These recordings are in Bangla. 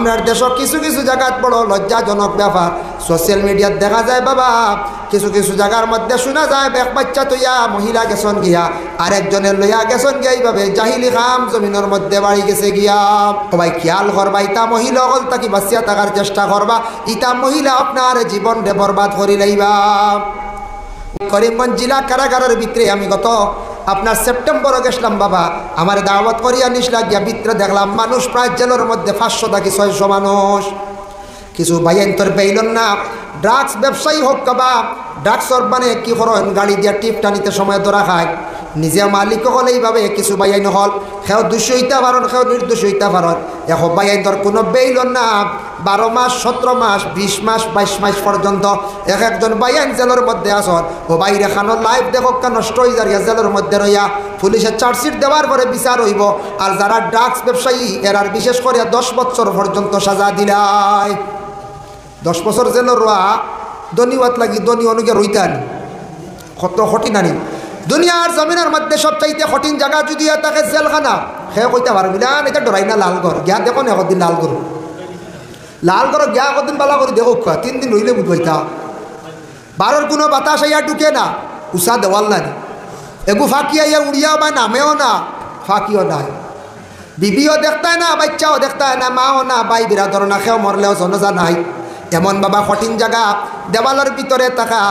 আমরা দেশ কিছু কিছু জায়গাত বড় লজ্জাজনক ব্যাপার সোশ্যাল মিডিয়াত দেখা যায় বাবা কিছু কিছু জায়গার মধ্যে শোনা যায় এক বাচ্চা তৈয়া মহিলা গেছন গিয়া আরেকজনের লইয়া গেছন গিয়া এইভাবে জাহিলি খাম জমিনের মধ্যে বাড়ি গেছে গিয়া। সবাই খেয়াল করবা ইতা মহিলা হল তাকে বাঁচিয়া থাকার চেষ্টা করবা, ইতা মহিলা আপনার জীবন রে বরবাদ করি লাইবা। করিমগঞ্জ জেলা কারাগারের ভিতরে আমি গত আপনার সেপ্টেম্বরে গেছিলাম বাবা, আমার দাওয়াত করিয়া নিসলা গিয়া ভিতরে দেখলাম মানুষ প্রায় জেলের মধ্যে 500 থেকে 600 মানুষ। কিছু বাইন তোর বেইলন না ড্রাগস ব্যবসায়ী হোক বা ড্রাগসর মানে কি করেন গাড়ি দিয়া টিপ টানিতে সময় ধরা খায় নিজে মালিক হল এইভাবে কিছু বাইন হল সেও দোষী হইতে পারেন সেও নির্দোষ হইতে পারেন। এখন বাইন তোর কোনো বেইলন না 12 মাস 17 মাস 20 মাস 22 মাস পর্যন্ত এক একজন বাইন জেলের মধ্যে আসন ও বাইরে খানো লাইফ দেখো নষ্ট হয়ে যায় জেলের মধ্যে রইয়া পুলিশের চার্জশিট দেওয়ার পরে বিচার হইব। আর যারা ড্রাগস ব্যবসায়ী এরার বিশেষ করে 10 বছর পর্যন্ত সাজা দিলায়। 10 বছর জেলের রোয়া ধন্যবাদ লাগি ধনী অনুকে রইতান কত কঠিন আনি দুনিয়ার জমিনের মধ্যে সবচাইতে কঠিন জায়গা যদি তাকে জেলখানা সে কইতে পারবি না এটা ডরাই না লালগড় গিয়া দেখো না একদিন লালগড় গিয়া একদিন বালা করে দেখো 3 দিন রইলে বুঝবাইতা বারোর কোনো বাতাস আইয়া ঢুকে না উষা দেওয়াল নাই এগু ফাঁকি আইয়া উড়িয়াও বা নামেও না ফাঁকিও নাই বিবিও দেখতায় না বাচ্চাও দেখতায় না মাও না বাই বিরাদর না খেও মরলেও জনজা নাই এমন বাবা কঠিন জায়গা দেওয়ালের ভিতরে থাকা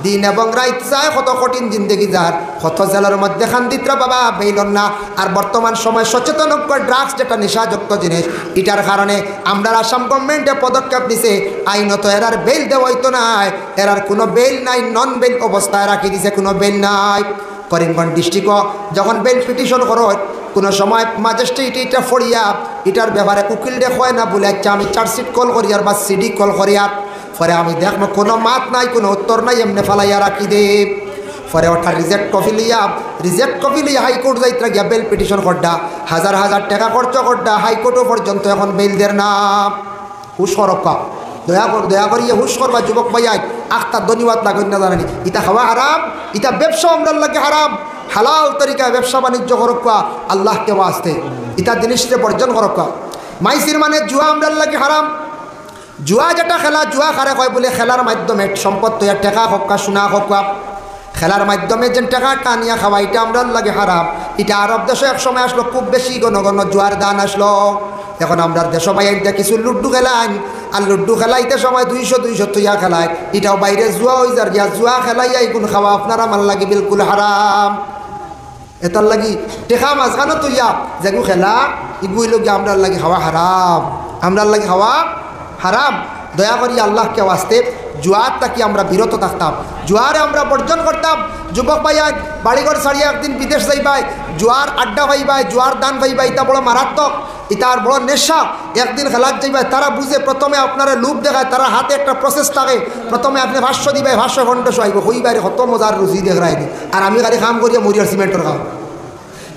দিন এবং রাত চায় কত কঠিন জিন্দগি যার কত জেলের মধ্যে খান্দিত্রা বাবা বেইলন না। আর বর্তমান সময় সচেতন ড্রাগস যেটা নেশাযুক্ত জিনিস এটার কারণে আমরা আসাম গভর্নমেন্টে পদক্ষেপ নিছে আইনত এরার বেল দেওয়া হইতো নাই এরার কোনো বেল নাই নন বেল অবস্থায় রাখি দিছে কোনো বেল নাই। করিমগঞ্জ ডিস্ট্রিক্টও যখন বেল পিটিশন করো কোনো সময় ম্যাজিস্ট্রেট এটা ফড়িয়া এটার ব্যাপারে উকিল হয় না বলে আচ্ছা আমি চার্জশিট কল করিয়ার বা সিডি কল করিয়ার পরে আমি দেখবো কোনো মাত নাই কোনো উত্তর নাই এমনি ফেলাইয়া রাখি দে পরে ওটা রিজেক্ট কপি লিয়া হাইকোর্ট যাইতে গিয়া বেল পিটিশন করডা হাজার হাজার টাকা খরচ করডা হাইকোর্টও পর্যন্ত এখন বেল দের না। হুশ করক্কা দয়া করিয়া হুশ করবা যুবক ভাইয়া আখতার ধন্যবাদ লাগেন না জানানি ইটা খাওয়া হারাম ইটা ব্যবসা আমরার লাগে হারাম হালাল তরিকায় ব্যবসা বাণিজ্য করক্কা আল্লাহকে বাঁচতে ইটা জিনিসটা বর্জন করক্কা। মাইসির মানে জুয়া আমরার লাগে হারাম জুয়া যেটা খেলা জুয়া খারে কয় বলে খেলার মাধ্যমে সম্পদ তৈরি টেকা হক্কা সোনা হক্কা খেলার মাধ্যমে যে টাকা টানিয়া খাওয়া এটা আমরার লাগে হারাম। এটা আরব দেশে এক সময় আসলো খুব বেশি ঘন ঘন জুয়ার দান আসলো। এখন আমরা দেশ বাইরে কিছু লুড্ডু খেলাইন আর লুড্ডু খেলাইতে সময় 200 তুইয়া খেলায় এটাও বাইরে জুয়া হয়ে যার গিয়া জুয়া খেলাইয়া এগুন খাওয়া আপনার আমার লাগে বিলকুল হারাম। এটার লাগি টেকা মাঝখানে তুইয়া যেগু খেলা এগুলো গিয়ে আমরার লাগে খাওয়া হারাম আমরার লাগে খাওয়া হারাম। দয়া করি আল্লাহকে ওয়াস্তে জুয়ার তাকে আমরা বিরত থাকতাম জুয়ারে আমরা বর্জন করতাম। যুবক ভাইয়া বাড়িঘর ছাড়িয়ে একদিন বিদেশ যাইবাই জুয়ার আড্ডা পাইবাই জুয়ার দান পাইবাই এটা বড় মারাত্মক ইতার বড় নেশা। একদিন খেলার যাইবাই তারা বুঝে প্রথমে আপনারা লুপ দেখায় তারা হাতে একটা প্রসেস থাকে প্রথমে আপনি ভাষ্য দিবাই ভাষ্য ঘণ্টা আইব হই বাইরে কত মজার রুচি দেখায়নি আর আমি গাড়ি কাম করিয়া মরিয়ার সিমেন্টের কাম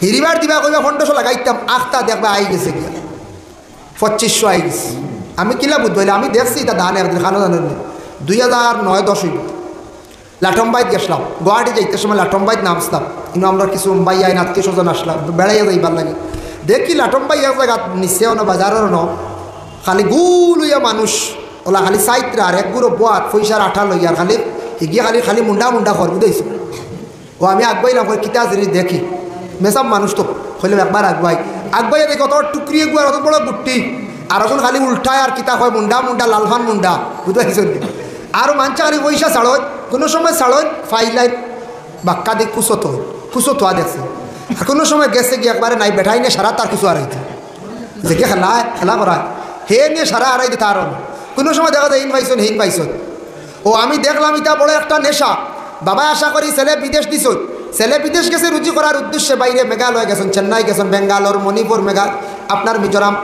হিরিবার দিবা কইবা ঘণ্টা লাগাইতাম আখটা দেখবা আই গেছে গিয়া 2500 আই গেছে। আমি কিলা বুঝবাইলে আমি দেখছি এটা দানে একদিন খানো জানেন 2009-10 লাটম্বাইত গেছিলাম গুয়াহাটি যাইতে সময় লাটম্বাইত নামছিলাম কিন্তু আমরা কিছু মুম্বাই আইন আত্মীয় স্বজন আসলাম বেড়াইয়া যাইবার লাগে দেখি লাটম্বাই এক জায়গা নিচেও না বাজারের ন খালি গুল হইয়া মানুষ ওলা খালি সাইত্রা আর এক গুঁড়ো বোয়াত পয়সার আঠা লইয়া আর খালি এগিয়ে খালি মুন্ডা খর বুঝাইছো ও আমি আগবাইলাম কিতা জিনিস দেখি মেসাব মানুষ তো হইলে একবার আগবাইয়া দেখি অত টুকরিয়ে গুয়ার অত বড় গুট্টি আর এখন খালি উল্টায় আর কিতা হয় মুন্ডা লালফান মুন্ডা বুঝতে পারছ আর মানছে খালি পয়সা ছাড়ত কোনো সময় ছাড়ত ফাইলাই বাক্কা দিয়ে কুচো থোয়া দেখছে আর কোনো সময় গেছে গিয়ে একবারে নাই বেঠাই নিয়ে সারা তার কিছু আড়াইতে দেখে খেলা করা হে নিয়ে সারা আড়াইতে তার কোনো সময় দেখা যায় হিন পাইছন ও আমি দেখলাম এটা বড় একটা নেশা। বাবা আশা করি ছেলে বিদেশ দিছ ছেলে বিদেশ গেছে রুজি করার উদ্দেশ্যে বাইরে মেঘালয় গেছেন চেন্নাই গেছেন বেঙ্গালোর মণিপুর আপনার মিজোরাম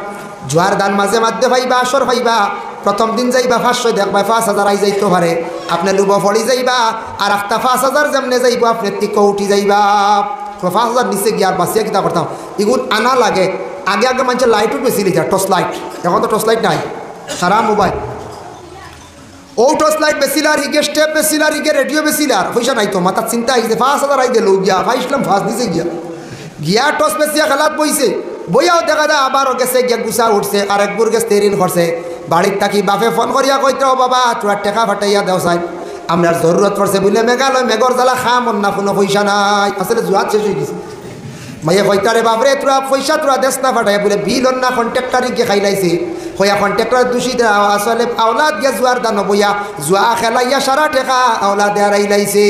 জোয়ার দান মাঝে মাধ্যে ভাইবা আসর ভাইবা প্রথম দিন যাইবা 500 দেখবা 5000 আই যাইতে পারে আপনি লুব ফড়ি যাইবা আর একটা 5000 যেমনে যাইব আপনি টিকো উঠি যাইবা 5000 নিচে গিয়ে আর বাঁচিয়া কিতা করতাম এগুলো আনা লাগে আগে মানুষের লাইটও বেশি লিখা টর্চ লাইট এখন তো টর্চ লাইট নাই সারা মোবাইল ও টর্চ লাইট বেশিলার হিগে স্টেপ বেশিলার হিগে রেডিও বেশিলার পয়সা নাই তো মাথার চিন্তা আইছে 5000 আই দিল গিয়া ভাইসলাম ফাঁস দিছে গিয়া টর্চ বেশিয়া খেলাত বইছে বইয়াও দেখা যায় আবারও গেছে গিয়ে গুছা উঠছে, আরেক বুর গেছে ঋণ করছে। বাড়ির থাকি বাপে ফোন করিয়া কইতে, ও বাবা তোরা টেকা ফাটাইয়া দেও চাই, আমরা জরুরত পড়ছে বুঝলে মেঘালয় মেঘর জ্বালা খাম অন্য কোনো পয়সা নাই। আসলে জুয়াত শেষ হয়ে গেছে। মাইয়া কইতারে বাপরে তোরা পয়সা তোরা দেশ না ফাটাই বলে বিল অন্য কন্ট্রাক্টারি গিয়ে খাইলাইছে। হইয়া কন্ট্রাক্টর দূষিত আসলে আওলাদ গিয়া জুয়ার দান বইয়া জুয়া খেলাইয়া সারা টেকা আওলাদ হারাইলাইছে।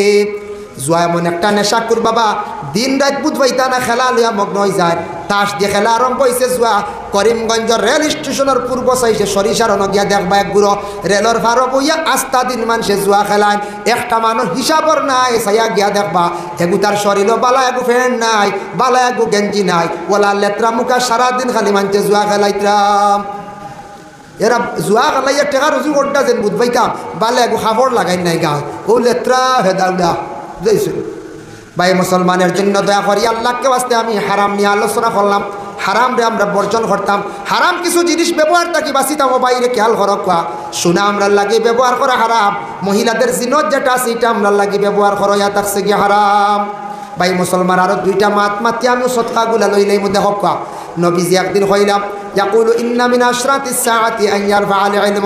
জুয়া এমন একটা নেশাকুর বাবা, দিন রাত বুধ পাইতা না, খেলা লইয়া মগ্ন হয়ে যায়। তাস দিয়ে খেলা আরম্ভ হয়েছে জুয়া। করিমগঞ্জ রেল স্টেশনের পূর্ব সাইডে সরিষার গিয়া দেখবা এক গুড়ো রেলর ভাড়ো বইয়া আস্তা দিন মানুষে জুয়া খেলায়। একটা মানুষ হিসাবর নাই, সাইয়া গিয়া দেখবা এগু তার শরীরও বালা এগু ফ্যান নাই, বালা এগু গেঞ্জি নাই, ওলা লেত্রা মুখা সারাদিন খালি মানুষে জুয়া খেলাইতাম। এরা জুয়া খেলাইয়া টেকা রুজু করতা যেন বুধ পাইতাম, বালা এগু খাবড় লাগাই নাই গা, ও লেত্রা হেদাউডা বুঝাইছিল। ভাই মুসলমানের জন্য দয়া করি আল্লাহকে বাস্তে আমি হারাম নিয়ে আলোচনা করলাম। হারাম রে আমরা বর্জন করতাম, হারাম কিছু জিনিস ব্যবহার থাকি বাঁচিতাম। বাইরে খেয়াল করক শোনা আমরা লাগে ব্যবহার করা হারাম। মহিলাদের জিনত যেটা আছে এটা আমরা লাগে ব্যবহার করো, ইয়া থাকছে গিয়ে হারাম। ভাই মুসলমান আরো দুইটা মাত মাতি আমি সৎকাগুলা লইলেই মধ্যে হক। নবীজি একদিন কইলাম ইয়াকুলু ইন্না মিন আশরাতিস সাআতি আন ইয়ারফা আল ইলম,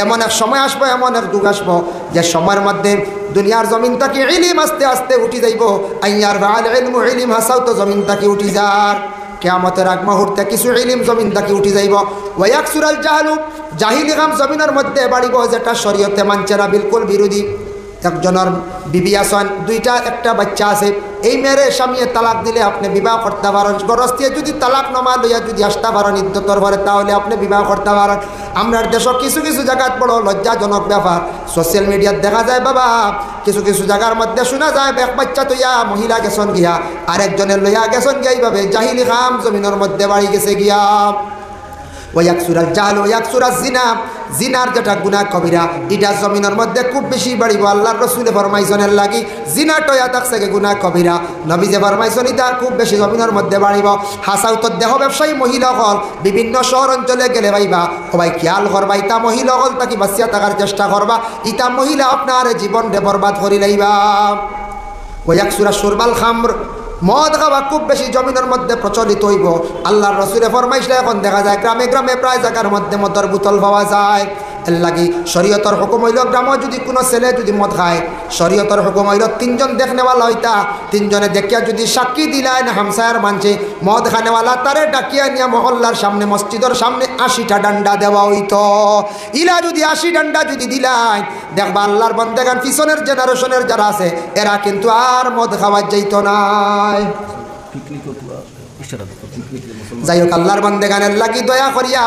এমন এক সময় আসবো, এমন এক যুগ আসবো যে সময়ের মধ্যে দুনিয়ার জমিন থেকে ইলম আস্তে আস্তে উঠি যাইব। আইয়ার বাল ইলম, ইলম হাসাও তো জমিন থেকে উঠি যার। কিয়ামতের আগ মুহূর্তে কিছু ইলম জমিন থেকে উঠি যাইব। ওয়ায়াকসুরাল জাহলু, জাহিলি কাম জমিনের মধ্যে বাড়িব, যেটা শরীয়তে মানছে না, বিলকুল বিরোধী। একজনের বিবি আছেন, দুইটা একটা বাচ্চা আছে। এই মেয়েরে স্বামীয়ে তালাক দিলে আপনি বিবাহ করতে পারেন। গরস্তিয়ে যদি তালাক নমা লইয়া যদি আসতে পারেন ইদ্যতর ঘরে, তাহলে আপনি বিবাহ করতে পারেন। আমরার দেশ কিছু কিছু জায়গায় বড় লজ্জাজনক ব্যাপার, সোশ্যাল মিডিয়াত দেখা যায় বাবা, কিছু কিছু জায়গার মধ্যে শোনা যায় এক বাচ্চা তৈয়া মহিলা গেছেন গিয়া আরেকজনের লইয়া গেছেন গিয়া, এইভাবে জাহিলি খাম জমিনের মধ্যে বাড়ি গেছে গিয়া। ওয়াকসুরাল জাহল ওয়াকসুরাজ জিনা, জিনার যেটা গুনাহ কবিরা এটা জমিনের মধ্যে খুব বেশি বাড়িব। আল্লাহর রাসূল ফরমাইছেনের লাগি জিনাটা ইয়া থাকছে গুনাহ কবিরা, নবী যে ফরমাইছেন এটা খুব বেশি জমিনের মধ্যে বাড়িব। হাসাও তো দেহ ব্যবসায়ী মহিলা হল বিভিন্ন শহর অঞ্চলে গেলে ভাইবা সবাই খেয়াল করবা, ইটা মহিলা হল তাকে বাঁচিয়া থাকার চেষ্টা করবা, ইটা মহিলা আপনার জীবন বরবাদ করি লাইবা। ওয়াকসুরা শুরবাল খামর, মদ খাওয়া খুব বেশি জমিনের মধ্যে প্রচলিত হইব। আল্লাহর রাসূলে ফরমাইছে এখন দেখা যায় গ্রামে গ্রামে প্রায় জায়গার মধ্যে মদের বোতল পাওয়া যায়। এর লাগি শরীয়তর হুকুম হইল গ্রামে যদি কোনো ছেলে যদি মদ খায়, শরীয়তর হুকুম হইল তিনজন দেখনেওয়ালা হইতা, তিনজনে দেখিয়া যদি সাক্ষী দিলায় না হামসায়ার মানছে মদ খানেওয়ালা, তারে ডাকিয়া নিয়া মহল্লার সামনে মসজিদের সামনে 80টা ডান্ডা দেওয়া হইত। ইলা যদি 80 ডান্ডা যদি দিলাই দেখবা আল্লাহর বন্দেগান পিছনের জেনারেশনের যারা আছে এরা কিন্তু আর মদ খাওয়া যাইত না। যাই হোক আল্লাহর বন্দেগানের লাগি দয়া করিয়া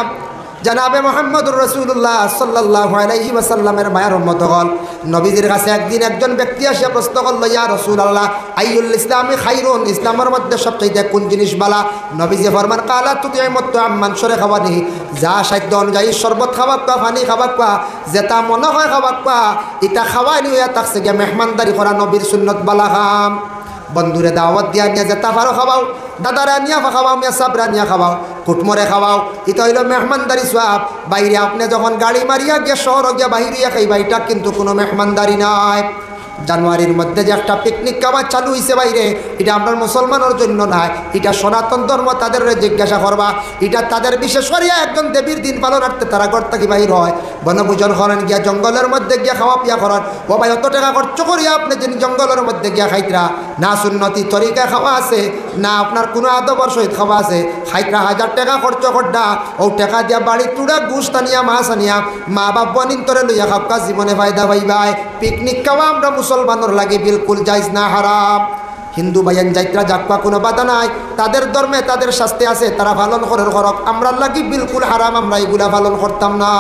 জনাবে মুহাম্মদুর রাসূলুল্লাহ সাল্লাল্লাহু আলাইহি ওয়াসাল্লামের মায়ের উম্মত হল নবীজির কাছে একদিন একজন ব্যক্তি আসে প্রশ্ন করল, ইয়া রাসূলুল্লাহ আইয়ুল ইসলামি খায়রুন, ইসলামের মধ্যে সবচেয়ে কোন জিনিস ভালো? নবীজি ফরমান কালা তুতিমুত আম্মান সরে খাওয়ানি, যা সাধ্য অনুযায়ী শরবত খাওয়া কা, পানি খাওয়া কা, যেটা মনে হয় খাওয়া কা, এটা খাওয়ানি হইয়া থাকছে গিয়া মেহমানদারি করা নবীর সুন্নত বালা কাম। বন্ধুরে দাওয়াত দিয়া নিয়ে যেটা পারো খাওয়াও, দাদারা নিয়া খাওয়াও, মিয়া সাবরা নিয়া খাওয়াও, কুটমরে খাওয়াও, এটা হইল মেহমানদারি সওয়াব। বাইরে আপনি যখন গাড়ি মারিয়া গিয়া শহর গিয়া বাহিরিয়া খাইবা, এটা কিন্তু কোনো মেহমানদারি নাই। জানুয়ারির মধ্যে যে একটা পিকনিক খাবার চালু হয়েছে বাইরে, এটা আপনার মুসলমানের জন্য নাই, এটা সনাতন ধর্ম তাদের জিজ্ঞাসা করবা, এটা তাদের বিশেষ করিয়া একজন দেবীর দিন পালনার্থে তারা ঘর থেকে বাহির হয়, বনভোজন করেন গিয়া জঙ্গলের মধ্যে গিয়া খাওয়া পিয়া করেন। ও ভাই অত টাকা খরচ করিয়া আপনি যিনি জঙ্গলের মধ্যে গিয়া খাইতরা, না সুন্নতি তরিকা খাওয়া আছে না আপনার কোনো আদবর সহিত খাওয়া আছে, খাইতরা 1000 টাকা খরচ করডা, ও টাকা দিয়া বাড়ি তুড়া গুছ আনিয়া মাছ আনিয়া মা বাপ বনিন্তরে লইয়া খাপকা জীবনে ফায়দা পাইবাই। পিকনিক খাওয়া আমরা মুসলমানের লাগে বিলকুল জায়েজ না, হারাম। হিন্দু ভাইয়ান যাইত্রা যাকবা কোনো বাধা নাই, তাদের ধর্মে তাদের শাস্তি আছে, তারা পালন করার করক, আমরা লাগি বিলকুল হারাম, আমরা এগুলা পালন করতাম না।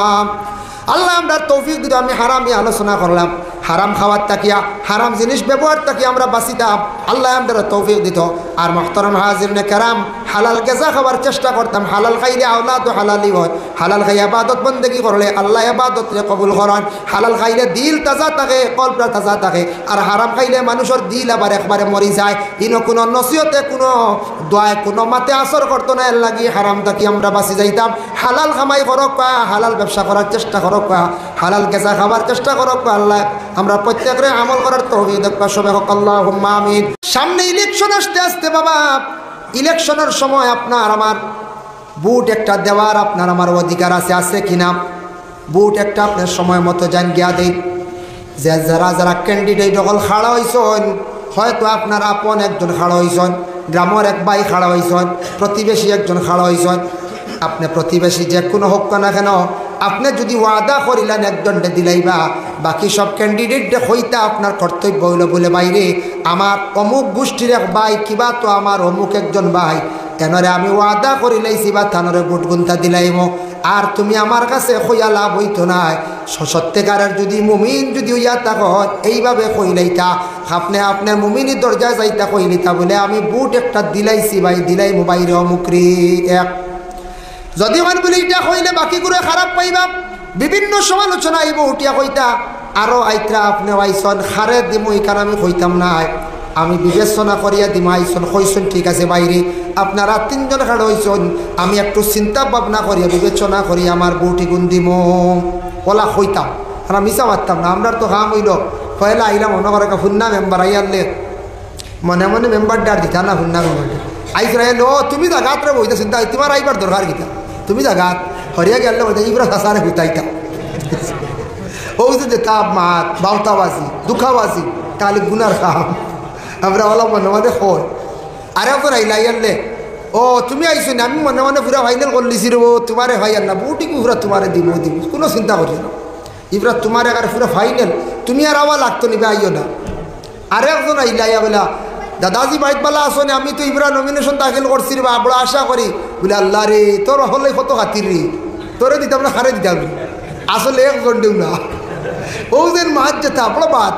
আল্লাহ আমরা তৌফিক দিত। আমি হারামই আলোচনা করলাম, হারাম খাওয়ার তাকিয়া হারাম জিনিস ব্যবহার তাকিয়া আমরা বাঁচিতাম, আল্লাহ আমরা তৌফিক দিত। আর মুহতারাম হাজিরিনে কেরাম, হালাল গেজা খাওয়ার চেষ্টা করতাম। হালাল খাইলে আওলাদ হালালি হয়, হালাল খাই ইবাদত বন্দেগি করলে আল্লাহ ইবাদতরে কবুল করেন। হালাল খাইলে দিল তাজা থাকে, কলবটা তাজা থাকে। আর হারাম খাইলে মানুষের দিল আবার একবারে মরি যায়। ইনো কোনো নসিহতে কোনো দোয়ায় কোনো মাতে আসর করতো না, এর লাগি হারাম থাকি আমরা বাঁচি যাইতাম। হালাল খামাই করক পা, হালাল ব্যবসা করার চেষ্টা করক পা, হালাল গেজা খাবার চেষ্টা করক পা। আল্লাহ আমরা প্রত্যেকরে আমল করার তৌফিক দাও সবে হোক, আল্লাহুম্মা আমিন। সামনে ইলেকশন আসতে আসতে বাবা, ইলেকশনের সময় আপনার আমার বুট একটা দেওয়ার আপনার আমার অধিকার আছে কিনা? বুট একটা আপনার সময় মতো যান গিয়া দেই। যে যারা যারা ক্যান্ডিডেট সকল খাড়া হয়েছেন, হয়তো আপনার আপন একজন খাড়া হয়েছেন, গ্রামের এক ভাই খাড়া হয়েছেন, প্রতিবেশী একজন খাড়া হয়েছেন, আপনি প্রতিবেশী যে কোনো হোক না কেন, আপনি যদি ওয়াদা করিলেন একজনকে দিলাইবা, বাকি সব ক্যান্ডিডেটে হইতা আপনার কর্তব্য হইল বলে বাইরে আমার অমুক গোষ্ঠীর এক ভাই কিবা তো আমার অমুক একজন ভাই এনরে আমি ওয়াদা করিলাইছি বা থানরে বুট গুন্তা দিলাইম, আর তুমি আমার কাছে কইয়া লাভ হইতো না। সত্যিকারের যদি মুমিন যদি হইয়া তখন এইভাবে কইলাইতা, আপনি আপনার মুমিনী দরজায় যাইতা কইলিতা বলে আমি বুট একটা দিলাইছি ভাই, দিলাইমো বাইরে অমুকরি এক। যদি মান বলি এটা কইলে বাকি করে খারাপ পাইবা, বিভিন্ন সমালোচনা আইব উঠিয়া কইতা আরও আইত্রা আপনি আইসন খারে দিমু এখানে আমি কইতাম না, আমি বিবেচনা করিয়া দিম আইসন কইসন ঠিক আছে বাইরে আপনারা তিনজন খাড় হইসন, আমি একটু চিন্তা ভাবনা করিয়া বিবেচনা করি আমার বউটি গুণ দিম ওলা হইতাম, আমরা মিশা মারতাম না। আমরা তো কাম হইল পয়লা আইলাম মনে করে হুন্না মেম্বার আইয়ারলে মনে মনে মেম্বার ডার দিতা না, হুন্না মেম্বার আইসরা ও তুমি জাগাতরে বইতা চিন্তা তোমার আইবার দরকার গীতা, তুমি জাগাত হরিয়া গেলে বইতা ইবরা সাসারে হুতাইতা ও যে তাপ মাত বাউতাবাজি দুঃখাবাজি তাহলে গুনার কাম আমরা ওলা মনে মনে হয়। আরে ওপর আইলা আইয়ারলে ও তুমি আইসো না, আমি মনে মনে পুরা ফাইনাল করলিছি রে তোমারে ভাইয়ার না বুটিকে পুরা তোমারে দিব দিব কোনো চিন্তা করি না, ইবরা তোমার একার পুরা ফাইনাল তুমি আর আবার লাগতো নিবে আইও না। আরে একজন আইলা আইয়া বলা দাদাজি বাইক বালা আসনে, আমি তো ইবরা নমিনেশন দাখিল করছি রে বা বড় আশা করি বলে আল্লাহ রে তোর হলে কত খাতির রে, তোরে দিতাম না খারে দিতাম আসলে একজন দেউ না। ও যেন মাছ যেতা বড় বাদ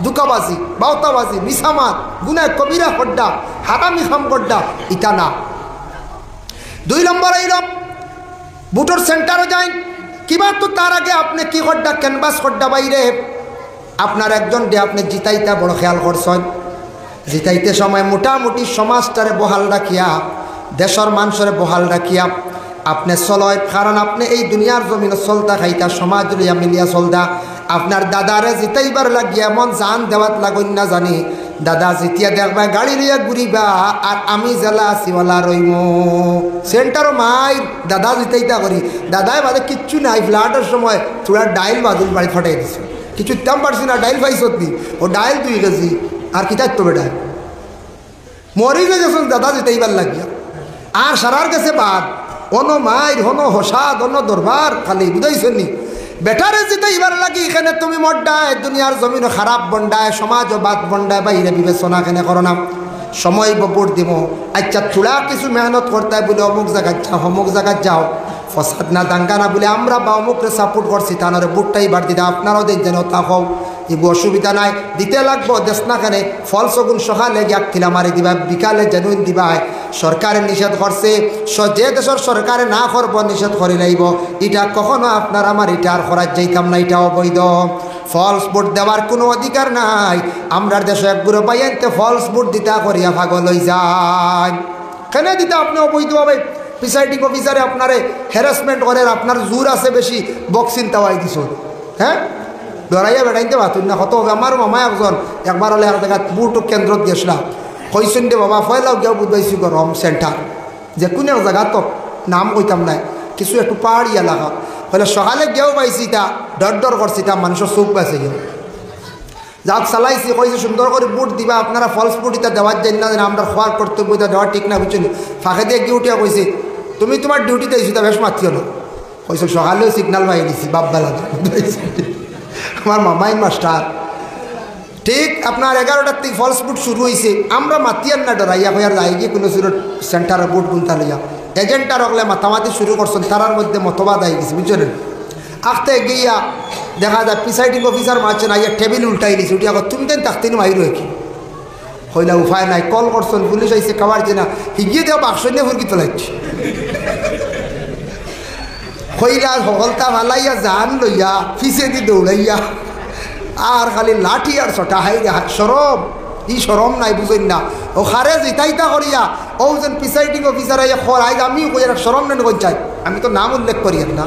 দুকাবাজি বাউতাবাজি মিসামাত গুনায় কবিরা হড্ডা হারামি খাম গড্ডা ইটা না। 2 নম্বর আইলাম বুটোর সেন্টারে যাই কিবা তো তার আগে আপনি কি হড্ডা ক্যানভাস হড্ডা বাইরে আপনার একজন ডে আপনি জিতাইতে বড় খেয়াল করছেন, জিতাইতে সময় মোটামুটি সমাজটারে বহাল রাখিয়া দেশের মানুষের বহাল রাখিয়া আপনি চলয়, কারণ আপনি এই দুনিয়ার জমিনে চলতা খাইতা সমাজ লইয়া মিলিয়া চলতা। আপনার দাদারে জিতাইবার লাগিয়া এমন জান দেওয়াত লাগুন না জানি দাদা জিতিয়া দেখবা গাড়ি লইয়া ঘুরিবা আর আমি জেলা আসিওয়ালা রইম সেন্টারও মাই দাদা জিতাইতা করি দাদাই বাদে কিচ্ছু নাই। ফ্লাটের সময় থোড়া ডাইল বাদুল বাড়ি ফাটাই দিছে, কিছু দাম পারছি না, ডাইল পাইছ ও ডাইল 2 কেজি আর কি থাকতো বেটা মরি গেছেন দাদা জিতাইবার লাগিয়া। আর সারার কাছে বাদ অন মাইর হন হসাদ অন দরবার খালি বুঝাইছেন নি বেটারে জিতাইবার লাগি এখানে তুমি মড্ডায় দুনিয়ার জমিন খারাপ বন্ডায় সমাজও বাদ বন্ডায় বাইরে বিবেচনা এখানে করো না, সময় বপুর দিব আচ্ছা থোড়া কিছু মেহনত করতে বলে অমুক জায়গায় যাও অমুক জায়গায় যাও ফসাদ না দাঙ্গা না বলে আমরা বা অমুকরে সাপোর্ট করছি তাহলে বুটটাই বার দিতে আপনারাও দেখছেন তা হোক এগু অসুবিধা নাই দিতে লাগবো দেশ না খানে ফল সগুন সকালে গিয়া খিলা মারি দিবা বিকালে জেনুইন দিবা। সরকারে নিষেধ করছে যে দেশের সরকারে না করব নিষেধ করে লাইব এটা কখনো আপনার আমার এটা আর করার যাইতাম না, এটা অবৈধ। ফলস ভোট দেওয়ার কোনো অধিকার নাই, আমরা দেশে একগুলো পাইতে ফলস ভোট দিতা করিয়া পাগল হয়ে যায় কেন দিতে আপনি অবৈধভাবে প্রিসাইডিং অফিসারে আপনারে হ্যারাসমেন্ট করে আপনার জোর আছে বেশি বক্সিন তাওয়াই দিছ হ্যাঁ ধরাইয়া বেড়াইতে পারতুন না কত হবে। আমার মামা একবার হলে এক জায়গায় বুট কেন্দ্রত গেছিলাম কইসুন দে বাবা ফয়লাও গিয়া বুঝবাইছি গরম সেন্টার যে কোনো এক জায়গা তো নাম কইতাম নাই কিছু একটু পাহাড়ি এলাকা হলে সকালে গিয়েও পাইছি তা ডর করছি তা মানুষের চোখ পাইছে গিয়ে যাক চালাইছি কইছে সুন্দর করে বুট দিবা আপনারা ফলস বুট এটা দেওয়ার জন্য না যেন আমরা খোয়ার কর্তব্য এটা দেওয়া ঠিক না বুঝছেন। ফাঁকে দিয়ে গিয়ে উঠিয়া কইছে তুমি তোমার ডিউটিতে আইসি তা বেশ মাতিও না কইছো সকালেও সিগনাল পাই দিছি বাপবেলা আমার মামাই মাস্টার ঠিক আপনার 11টার থেকে ফলস বুট শুরু হয়েছে আমরা মাতিয়ার না ডরাইয়া হইয়ার যাই গিয়ে কোনো সুরত সেন্টারে বুট গুনতা লইয়া এজেন্টার হলে মাতামাতি শুরু করছেন তারার মধ্যে মতবাদ আই গেছে বুঝছেন। আখতে গিয়া দেখা যায় প্রিসাইডিং অফিসার মারছেন আইয়া টেবিল উল্টাই দিয়েছে উঠিয়া তুমি দেন তাকতে মাইরো কি হইলা উপায় নাই কল করছেন পুলিশ আইসে খাবার যে না হিগিয়ে দেওয়া বাক্স নিয়ে ফুরকি তোলাইছি হইলা হলতা ভালাইয়া জান লইয়া ফিসে দি দৌড়াইয়া আর খালি লাঠি আর ছটা হাই সরম ই সরম নাই বুঝেন না ও খারে জিতাইতা করিয়া ও যেন প্রিসাইডিং অফিসার আইয়া খরাই আমিও কই সরম নেন চাই আমি তো নাম উল্লেখ করি না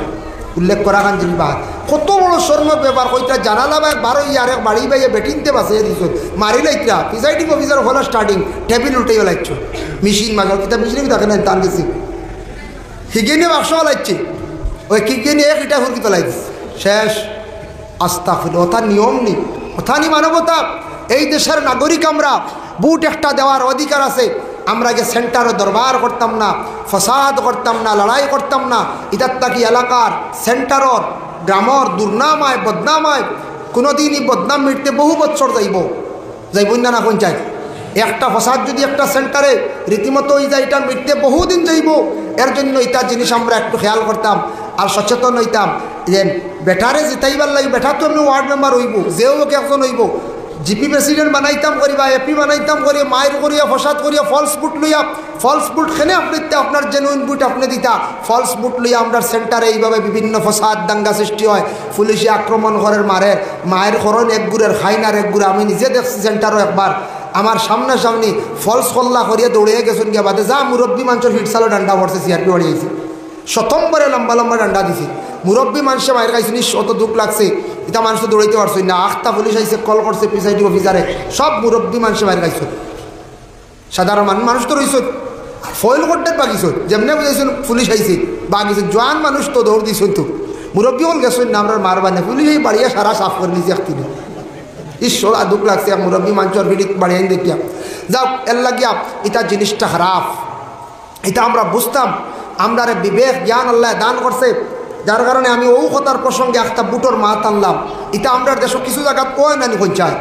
উল্লেখ করা খান জিনিস বা কত বড় শর্মক ব্যাপার কইটা জানালা বাই বারো আর এক বাড়ি বাইয়ে বেটিনতে বাসে দিছ মারিলাইতরা প্রিসাইডিং অফিসার হলো স্টার্টিং টেবিল উল্টাইও লাগছ মেশিন মাগার কিতা মেশিনে দেখে না টান গেছি হিগে নিয়ে বাক্স লাগছে, ওই কিগে নিয়ে ইটা হুরকি তোলাই দিচ্ছে, শেষ। আস্তাগফিরুল্লাহ। ওটা নিয়ম নি, ওটা নি মানবতা। এই দেশের নাগরিক আমরা, বুট একটা দেওয়ার অধিকার আছে। আমরা যে সেন্টারে দরবার করতাম না, ফসাদ করতাম না, লড়াই করতাম না, ইতার তাকি এলাকার সেন্টারর গ্রামর দুর্নাম হয়, বদনাম হয়। কোনোদিনই বদনাম মিটতে বহু বছর যাইব না কোন চাই। একটা ফসাদ যদি একটা সেন্টারে রীতিমতো হয়ে যায়, এটা মিটতে বহুদিন যাইব। এর জন্য এটা জিনিস আমরা একটু খেয়াল করতাম আর সচেতন হইতাম যে বেটারে জিতাইবার লাগে। বেটা তো এমনি ওয়ার্ড মেম্বার হইব, যেও একজন হইব। জিপি প্রেসিডেন্ট বানাইতাম করি বা এপি বানাইতাম করি, মায়ের করিয়া ফসাদ করিয়া ফলস বুট লইয়া, ফলস বুট খেনে আপনি আপনার জেনুইন বুট আপনি দিতা, ফলস বুট লইয়া আমরা সেন্টারে এইভাবে বিভিন্ন ফসাদ দাঙ্গা সৃষ্টি হয়। পুলিশে আক্রমণ করের মারের, মায়ের খরণ এক গুড়ের খাইনার এক গুড়। আমি নিজে দেখছি সেন্টারও একবার আমার সামনাসামনি ফলস কল্লা করিয়া দৌড়িয়ে গেছেন গিয়া বাদে যা মুরব্বী মানুষের হিটসালো ডান্ডা পড়ছে, সিআরপি বাড়িয়েছে শতম্বরে লম্বা লম্বা ডান্ডা দিছে। মুরব্বী মানুষে মায়ের খাইছে, অত দুঃখ লাগছে। এটা মানুষ তো দৌড়াইতে পারছো না। আখতা পুলিশ আইসে, কল করছে পিসাইডি অফিসারে, সব মুরব্বী মানুষে মায়ের খাইছ। সাধারণ মানুষ তো রইছ, ফয়েল করতে বাগিছ, যেমনি বুঝাইছেন পুলিশ আইসে বাগিছ। জোয়ান মানুষ তো দৌড় দিছ, তো মুরব্বী হল গেছেন না আমরা মারবা না, পুলিশ এই বাড়িয়া সারা সাফ করে নিয়েছে একদিনে। ঈশ্বর দুঃখ লাগছে মুরব্বী মানুষের ভিড়ি বাড়িয়ে দেখিয়া। যাও এর লাগিয়া এটা জিনিসটা খারাপ, এটা আমরা বুঝতাম। আমরা বিবেক জ্ঞান আল্লাহ দান করছে, যার কারণে আমি ও কথার প্রসঙ্গে একটা বুটোর মাত আনলাম। এটা আমরা দেশ কিছু জায়গা কয় না কোন চায়।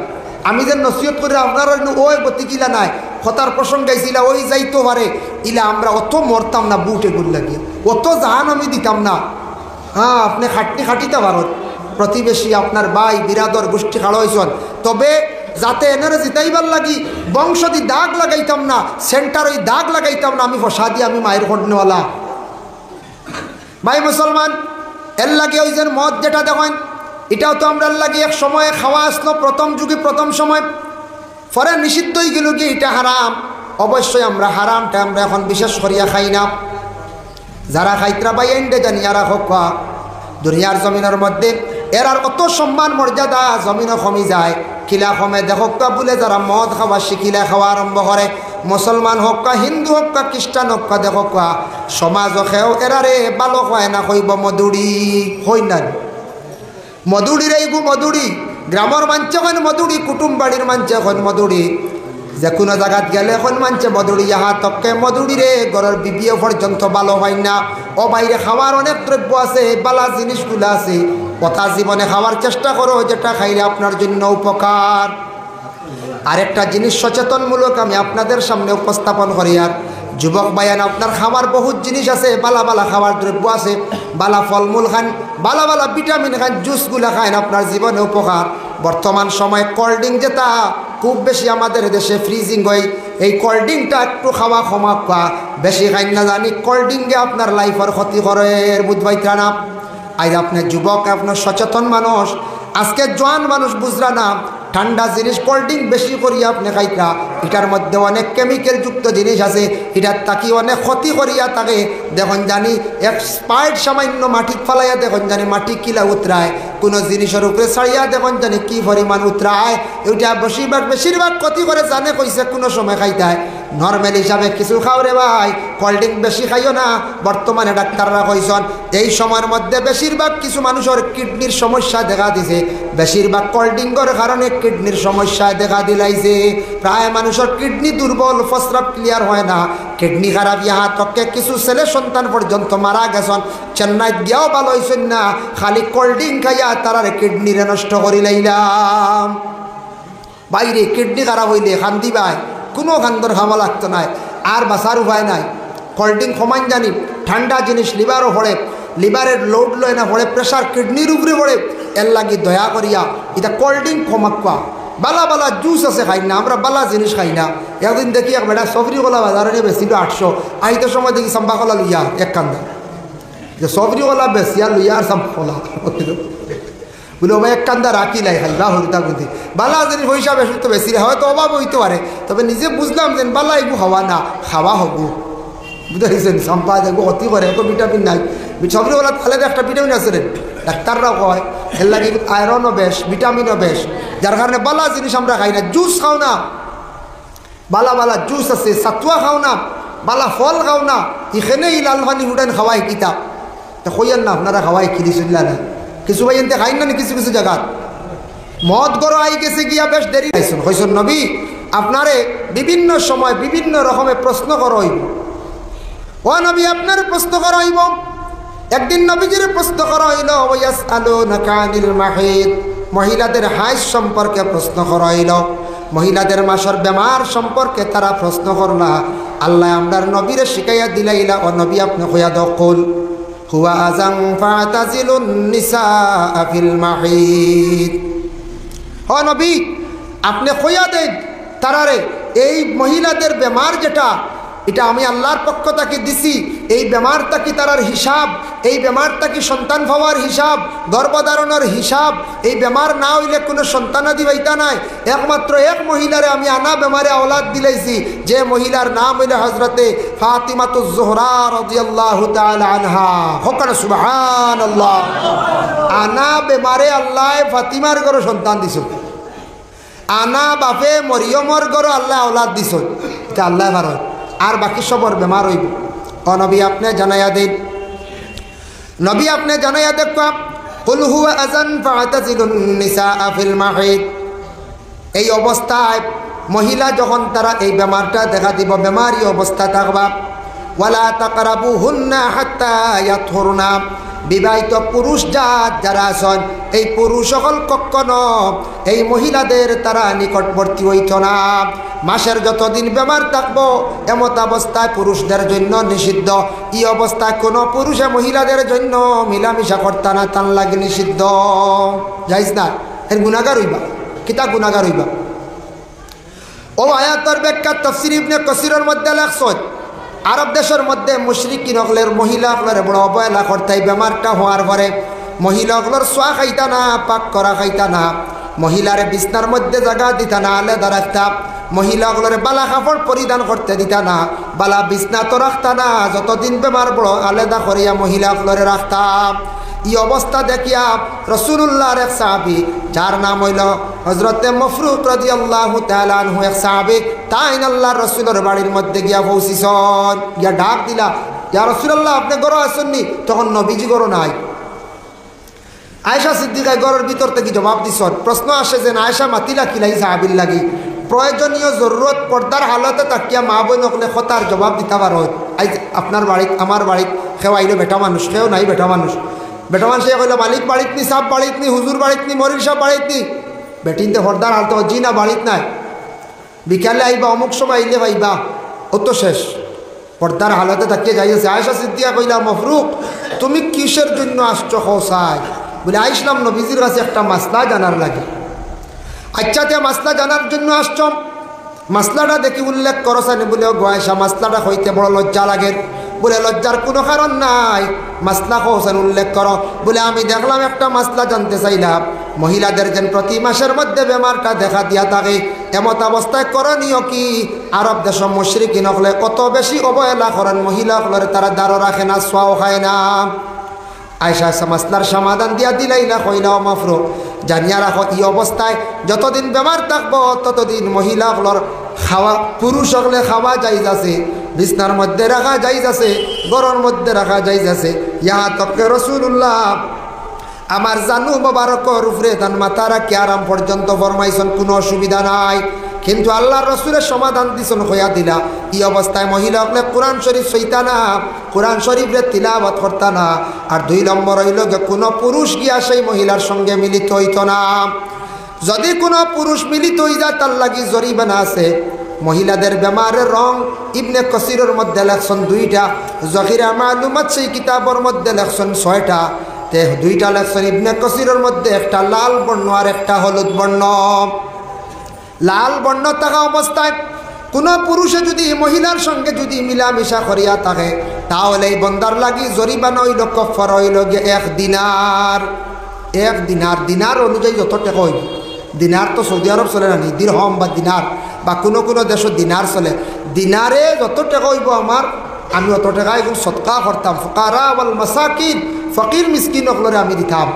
আমি যে নসিহত করে আপনারা ওই গতিকিলা নাই কথার প্রসঙ্গে আইসিলা ওই যাইতো পারে, ইলা আমরা অত মরতাম না বুট এগুলো লাগিয়ে, অত জাহান আমি দিতাম না। হ্যাঁ, আপনি খাটিতে পারেন, প্রতিবেশী আপনার ভাই বিরাদর গোষ্ঠী খাড়া হয়েছেন, তবে যাতে এনারে জিতাইবার লাগি বংশদি দাগ লাগাইতাম না, সেন্টার ওই দাগ লাগাইতাম না। আমি ফসা দিয়ে আমি মায়ের ঘটনেওয়ালা ভাই মুসলমান। এর লাগে ওই যে মদ যেটা দেখেন, এটাও তো আমরা লাগে এক সময়ে খাওয়া আসলো, প্রথম যুগে প্রথম সময়, পরে নিষিদ্ধ হয়ে গেল কি এটা হারাম। অবশ্যই আমরা হারামটা আমরা এখন বিশেষ করিয়া খাই না। যারা খাইতরা পাই এন্ডে জানি এরা হোক দুনিয়ার জমিনের মধ্যে এরার কত সম্মান মর্যাদা জমিনও কমি যায়। কিলা কমে দেখক বলে যারা মদ খাওয়া শিখিলা খাওয়া আরম্ভ করে, মুসলমান হোক কা হিন্দু হোক কা খ্রিস্টান হোক কা দেখক সমাজ খেও এরারে ভালো হয় না কইব মধুরি হই না। মধুরির এইগু মধুরি, গ্রামের মানছে এখন মধুরি, কুটুম বাড়ির মানছে এখন মধুরি, যে কোনো জায়গাত গেলে এখন মানছে মধুরি। ইহা তককে মধুরি রে ঘরের বিবিও পর্যন্ত ভালো হয় না। ও বাইরে খাওয়ার অনেক দ্রব্য আছে, বালা জিনিসগুলো আছে, কথা জীবনে খাওয়ার চেষ্টা করো যেটা খাইলে আপনার জন্য উপকার। আরেকটা জিনিস সচেতনমূলক আমি আপনাদের সামনে উপস্থাপন করি। আর যুবক ভাইয়ান, আপনার খাওয়ার বহুত জিনিস আছে, বালা বালা খাওয়ার দ্রব্য আছে, বালা ফলমূল খান, বালা বালা ভিটামিন খান, জুসগুলা খান, আপনার জীবনে উপকার। বর্তমান সময় কোল্ড ড্রিঙ্ক যেটা খুব বেশি আমাদের দেশে ফ্রিজিং হয়, এই কোল্ড ড্রিঙ্কটা একটু খাওয়া ক্ষমা বেশি খাই না জানি কোল্ড ড্রিঙ্কে আপনার লাইফের ক্ষতি করে বুঝবাইতা না। আজ আপনার যুবক, আপনার সচেতন মানুষ, আজকে জোয়ান মানুষ বুঝরা না ঠান্ডা জিনিস কোল্ড ড্রিঙ্ক বেশি করিয়া আপনি খাইতা, এটার মধ্যে অনেক কেমিক্যাল যুক্ত জিনিস আছে, এটার তাকি অনেক ক্ষতি করিয়া থাকে। দেখুন জানি এক্সপায়ার্ড সামান্য মাটি ফালাইয়া দেখুন জানি মাটি কিলা উতরায়, কোনো জিনিসের উপরে ছাড়িয়া দেখুন জানি কি পরিমাণ উতরায়, এটা বেশিরভাগ ক্ষতি করে জানে কইছে কোনো সময় খাইতায়। নর্মাল হিসাবে কিছু খাও রে ভাই, কোল্ড ড্রিঙ্ক বেশি খাইও না। বর্তমানে ডাক্তাররা কইছেন এই সময়ের মধ্যে বেশিরভাগ কিছু মানুষের কিডনির সমস্যা দেখা দিছে, বেশিরভাগ কোল্ড ড্রিঙ্কের কারণে কিডনির সমস্যায় দেখা দিলাইছে। প্রায় মানুষের কিডনি দুর্বল, প্রস্রাব ক্লিয়ার হয় না, কিডনি খারাপ। ইহা তকে কিছু ছেলে সন্তান পর্যন্ত মারা গেছেন, চেন্নাইত গিয়াও ভালো হয়েছেন না, খালি কোল্ড ড্রিঙ্ক খাইয়া তারার কিডনিরে নষ্ট করি লাইলাম। বাইরে কিডনি খারাপ হইলে খান্দি ভাই কোনো খান্দর খাওয়া লাগতো না, আর বাঁচার উপায় নাই। কোল্ড ড্রিঙ্ক কমান জানি ঠান্ডা জিনিস লিভারও পড়ে, লিভারের লোড লয় না পড়ে, প্রেশার কিডনির উপরে পড়ে। এর লাগি দয়া করিয়া এটা কোল্ড ড্রিঙ্ক কমাক্কা, বালা বালা জুস আছে খাই না, আমরা বালা জিনিস খাই না। একদিন দেখি এক বেটা সবরি কলা বাজারে নিয়ে বেশি 800, আইতে সময় দেখি সাম্বা কলা লইয়া এক কান্দা, যে সবরি কলা বেশি আর লইয়া আর সাম্বা কলা বলে ওই এক কান্দা রাখি লাই খাই বা হরিতা গুঁতি বালা জিনিস পয়সা বেশি তো বেশি হয়তো অভাব হইতে পারে, তবে নিজে বুঝলাম যে বালা এগু খাওয়া না খাওয়া হব। বুঝতে সম্পা দেখবো অতি করে এত ভিটামিন নাই, সবরি কলা তাহলে একটা ভিটামিন আছে রে, ডাক্তাররা কয় এর লাগে আয়রনও বেশ, ভিটামিনও বেশ, যার কারণে বালা জিনিস আমরা খাই না। জুস খাও না, বালা বালা জুস আছে, সাতুয়া খাও না, বালা ফল খাও না, এখানে এই লাল পানি উঠান খাওয়াই কিতা তো কইয়ান না আপনারা খাওয়াই খিলি চুল্লা না কিছু ভাই এনতে খাই না কিছু কিছু জায়গা মদ গরো আই গেছে গিয়া বেশ দেরি হয়েছেন হয়েছেন নবী আপনারে বিভিন্ন সময় বিভিন্ন রকমের প্রশ্ন করা হইব। ও নবী আপনার প্রশ্ন করা হইব। একদিন নবীজির প্রশ্ন করা হইল ওয়াসআলুনাকা আনিল মাহিদ, মহিলাদের হাইজ সম্পর্কে প্রশ্ন করা হইল, মহিলাদের মাসের বেমার সম্পর্কে তারা প্রশ্ন করলা। আল্লাহ আমরার নবীরে শিখাইয়া দিলাইলা ও নবী আপনি কইয়া দাও কুল হুয়া আযান ফাতাজিলুন নিসা ফিল মাহিদ। ও নবী আপনি কইয়া দেন তারারে এই মহিলাদের বেমার যেটা এটা আমি আল্লাহর পক্ষ থেকে দিছি, এই বেমারটা কি তারার হিসাব, এই বেমারটা কি সন্তান পাওয়ার হিসাব, গর্ভধারণের হিসাব, এই বেমার না হইলে কোনো সন্তানাদি হইতা নাই। একমাত্র এক মহিলারে আমি আনা বেমারে আওলাদ দিলাইছি, যে মহিলার নাম হইল হযরতে ফাতিমাতুজ জোহরা রাদিয়াল্লাহু তাআলা আনহা। হকানা সুবহানাল্লাহ। আনা বেমারে আল্লাহ ফাতিমার ঘরে সন্তান দিছ, আনা বাপে মরিয়মর ঘরে আল্লাহ আওলাদ দিছ, এটা আল্লাহ ভারত আর বাকি সবর বেমার হইব। ও নবী আপনি জানাইয়া দেন, নবী আপনি জানাইয়া দেখবা কুল হুয়া আযান ফাতাজিলুন নিসা ফিল মাহিদ। এই অবস্থায় মহিলা যখন তারা এই বেমারটা দেখা দিব, বেমারি অবস্থা থাকবা, ওয়ালা তাকরাবুহুন্না হাত্তা ইয়াতহুরনা, বিবাহিত পুরুষ যারা আছেন এই পুরুষ সকল কখনো এই মহিলাদের তারা নিকটবর্তী হইত না। মাসের যতদিন বেমার থাকবো এমত অবস্থায় পুরুষদের জন্য নিষিদ্ধ। এই অবস্থায় কোনো পুরুষে মহিলাদের জন্য মিলামিশা করতা না, তার লাগে নিষিদ্ধ, যাইস না, এর গুনাহগার হইবা, কিতা গুনাহগার হইবা। ও আয়াতের ব্যাখ্যা তাফসীর ইবনে কাসিরের মধ্যে লেখছেন আরব দেশের মধ্যে মুশরিকিন হকলের মহিলাগুলোর বড় অবহেলা করতে বেমারটা হওয়ার পরে মহিলাগুলোর সোয়া খাইতা না, পাক করা খাইতা না, মহিলারে বিছনার মধ্যে জায়গা দিতা না, আলাদা রাখতা, মহিলাগুলোর বালা কাপড় পরিধান করতে দিতা না, বালা বিছনা তো রাখতা না, যতদিন বেমার বড় আলাদা করিয়া মহিলাগুলোরে রাখতাম। এই অবস্থা দেখিয়া রাসূলুল্লাহর এক সাহাবী যার নাম হইল হযরতে মাফরুক রাদিয়াল্লাহু তাআলা আনহু, এক সাহাবী তাই আল্লাহর রাসূলের বাড়ির মধ্যে গিয়া পৌঁছিছেন, গিয়া ডাক দিলা ইয়া রাসূলুল্লাহ আপনি ঘরে আসেননি? তখন নবীজি ঘরে নাই। আয়েশা সিদ্দিকা ঘরের ভিতর থেকে জবাব দিছেন। প্রশ্ন আসে যে আয়েশা মাতিলা কিলাই সাহাবীর লাগি, প্রয়োজনীয় জরুরত পর্দার হালতে তাকিয়া মা বোন হকলে কথার জবাব দিতে পারো। আজ আপনার বাড়িত আমার বাড়িত কেউ আইলো বেটা মানুষ, কেউ নাই বেটা মানুষ, বেটা মানুষ কইল মালিক বাড়িত নি, সাপ বাড়িত নি, হুজুর বাড়িত নি, মরির সাপ বাড়িত নি, বেটিনতে পর্দার হালতে জি না বাড়িত নাই, বিকালে আইবা অমুক সময় আইলে পাইবা, ও তো শেষ। পর্দার হালতে তাকিয়ে যাইছে। আয়েশা সিদ্দিকা কইলা মফরুক তুমি কিসের জন্য আসছো হোসাই? বলে আইসলাম নবীজির কাছে একটা মাসলা জানার লাগে। আচ্ছা তে মাসলা জানার জন্য আসছ, মাসলাটা দেখি উল্লেখ করছানি? বলে আয়েশা মাসলাটা হইতে বড় লজ্জা লাগে। বলে লজ্জার কোনো কারণ নাই, মাসলা হোসেন উল্লেখ করো। বলে আমি দেখলাম একটা মাসলা জানতে চাইলাম, মহিলাদের যেন প্রতি মাসের মধ্যে বেমারটা দেখা দিয়া থাকে এমত অবস্থায় করণীয় কি? আরব দেশ মুশরিকিন হলে কত বেশি অবহেলা করেন মহিলাগুলোর, তারা দাঁড়ো রাখে না, সোয়াও খায় না। আয়েশা মাসলার সমাধান দিয়া দিলাইলা কইলাও মাফরুক জানিয়া রাখো এই অবস্থায় যতদিন বেমার থাকবো ততদিন মহিলাগুলোর খাওয়া, পুরুষ হলে খাওয়া যাইজ আছে, বিছনার মধ্যে রাখা যাইজ আছে, গরর মধ্যে রাখা যাইজ আছে। ইহা তকে রাসূলুল্লাহ আমার জানু মোবারকর উপরে তান মাথা রাখি আরাম পর্যন্ত ফরমাইছেন, কোনো অসুবিধা নাই। কিন্তু আল্লাহর রাসূলের সমাধান দিছেন হইয়া দিলা এই অবস্থায় মহিলা হলে কোরআন শরীফ সইতা না, কোরআন শরীফের তিলাওয়াত করতা না। আর 2 নম্বর হইল কোনো পুরুষ গিয়া সেই মহিলার সঙ্গে মিলিত হইত না। যদি কোনো পুরুষ মিলিত হয়ে যায় তার লাগি জরিমানা আছে। মহিলাদের বেমারের রং ইবনে কাসিরের মধ্যে লেখছেন 2টা, জহিরা মালুমাত সেই কিতাবের মধ্যে লেখছেন 6টা। তে 2টা লেখছেন ইবনে কাসিরের মধ্যে, একটা লাল বর্ণ আর একটা হলুদ বর্ণ। লাল বর্ণ থাকা অবস্থায় কোনো পুরুষে যদি মহিলার সঙ্গে যদি মিলামিশা করিয়া থাকে তাহলে এই বন্দার লাগি জরিমানা হইল, কাফারা হইল 1 দিনার। 1 দিনার, দিনার অনুযায়ী যত টাকা হইব। দিনার তো সৌদি আরব চলে না, দিরহম বা দিনার বা কোনো কোনো দেশত দিনার চলে। দিনারে যত টাকা হইব আমার, আমি অত টাকা এগুলো সদকা করতাম, ফুকারা ওয়াল মাসাকিন, ফকির মিসকিন হকলরে আমি দিতাম।